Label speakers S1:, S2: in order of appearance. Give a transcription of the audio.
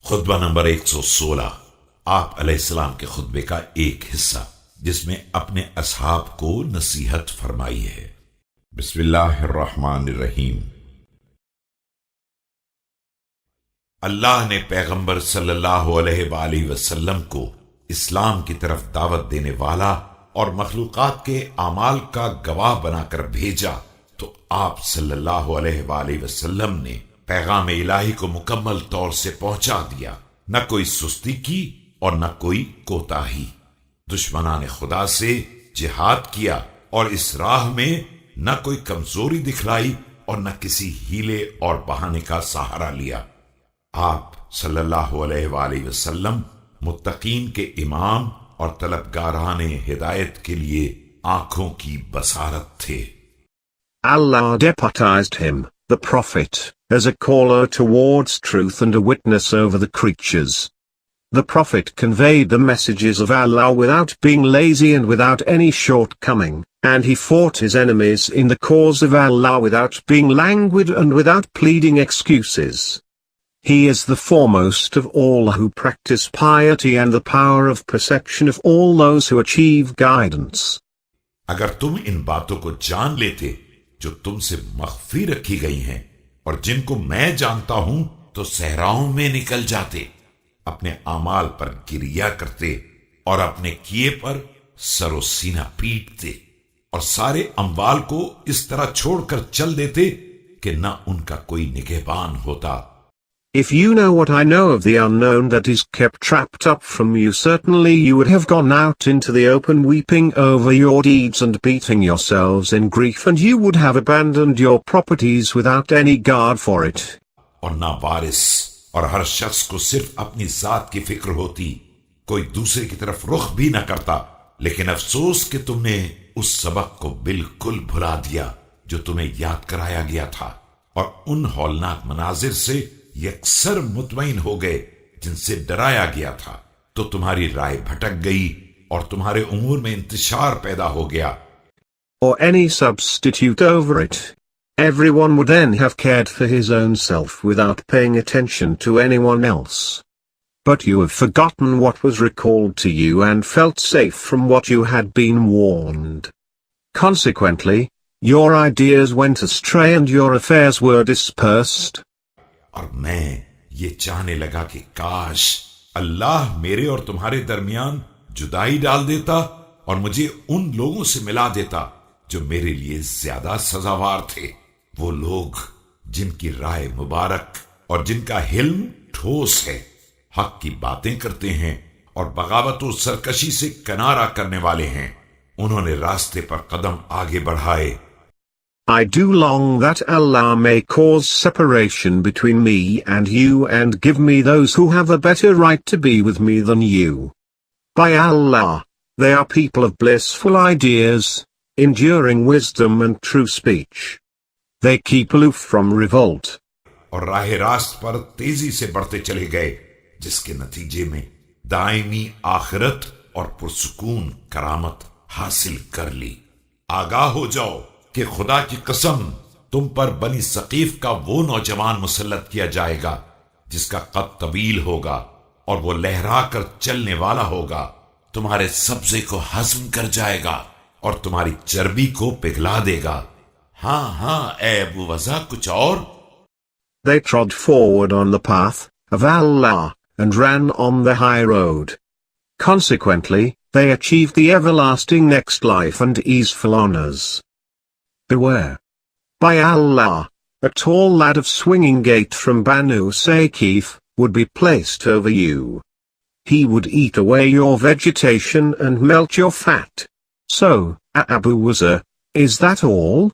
S1: खुतबा number 116 आप अलैहिस्सलाम के खुतबे का एक हिस्सा जिसमें अपने असहाब को नसीहत फरमाई है। बिस्मिल्लाहिर्रहमानिर्रहीम। अल्लाह ने पैगंबर सल्लल्लाहु अलैहि वसल्लम को इस्लाम की तरफ दावत देने वाला और मखलूकात के आमाल का गवाह बनाकर भेजा, तो आप सल्लल्लाहु अलैहि वसल्लम ने पैगाम इलाही को मुकम्मल तौर से पहुंचा दिया। न कोई सुस्ती की और न कोई कोताही। दुश्मनाने खुदा से जिहाद किया और इस राह में न कोई कमजोरी दिखलाई और न किसी हीले और बहाने का सहारा लिया। आप सल्लल्लाहु अलैहि वसल्लम मुत्तकीन के इमाम और तलबगाराने हिदायत के लिए आंखों की बसारत थे।
S2: Allah deputized him, the Prophet, as a caller towards truth and a witness over the creatures. The Prophet conveyed the messages of Allah without being lazy and without any shortcoming, and he fought his enemies in the cause of Allah without being languid and without pleading excuses. He is the foremost of all who practice piety and the power of perception of all those who achieve guidance.
S1: अगर तुम इन बातों को जान लेते जो तुमसे मख्फी रखी गई हैं और जिनको मैं जानता हूं, तो सहराओं में निकल जाते, अपने आमाल पर गिरिया करते और अपने किए पर सरोसीना पीटते और सारे अम्वाल को इस तरह छोड़कर चल देते कि न उनका कोई निगहबान होता।
S2: If you know what I know of the unknown that is kept trapped up from you, certainly you would have gone out into the open weeping over your deeds and beating yourselves in grief, and you would have abandoned your properties without any guard for it.
S1: और ना वारिस और हर शख्स को सिर्फ अपनी जात की फिक्र होती, कोई दूसरे की तरफ रुख भी न करता। लेकिन अफसोस कि तुमने उस सबक को बिल्कुल भुला दिया जो तुम्हें याद कराया गया था, और उन हौलनाक मनाजिर से यकसर मुतमईन हो गए जिनसे डराया गया था, तो तुम्हारी राय भटक गई और तुम्हारे उमूर में इंतशार पैदा हो गया।
S2: Or any substitute over it. Everyone would then have cared for his own self without paying attention to anyone else. But you have forgotten what was recalled to you and felt safe from what you had been warned. Consequently, your ideas went astray and your affairs were dispersed.
S1: और मैं ये चाहने लगा कि काश अल्लाह मेरे और तुम्हारे दरमियान जुदाई डाल देता और मुझे उन लोगों से मिला देता जो मेरे लिए ज्यादा सजावार थे। वो लोग जिनकी राय मुबारक और जिनका हिल्म ठोस है, हक की बातें करते हैं और बगावत और सरकशी से किनारा करने वाले हैं। उन्होंने रास्ते पर कदम आगे बढ़ाए।
S2: I do long that Allah may cause separation between me and you and give me those who have a better right to be with me than you. By Allah, they are people of blissful ideas, enduring wisdom and true speech. They keep aloof from revolt.
S1: और राह रास्त पर तेजी से बढ़ते चले गए, जिसके नतीजे में दायमी आखिरत और पुरसुकून करामत हासिल कर ली। आगाह हो जाओ कि खुदा की कसम, तुम पर बनी सकीफ का वो नौजवान मुसल्लत किया जाएगा जिसका कद तवील होगा और वो लहरा कर चलने वाला होगा, तुम्हारे सब्जे को हजम कर जाएगा और तुम्हारी चर्बी को पिघला देगा। हाँ ए अबू वज़ा, कुछ और?
S2: They trod forward on the path of Allah and ran on the high road. Consequently, they achieved the everlasting next life and easeful honors. Beware. By Allah, a tall lad of swinging gait from Banu Saqif would be placed over you. He would eat away your vegetation and melt your fat. So, Abu Wazza, is that all?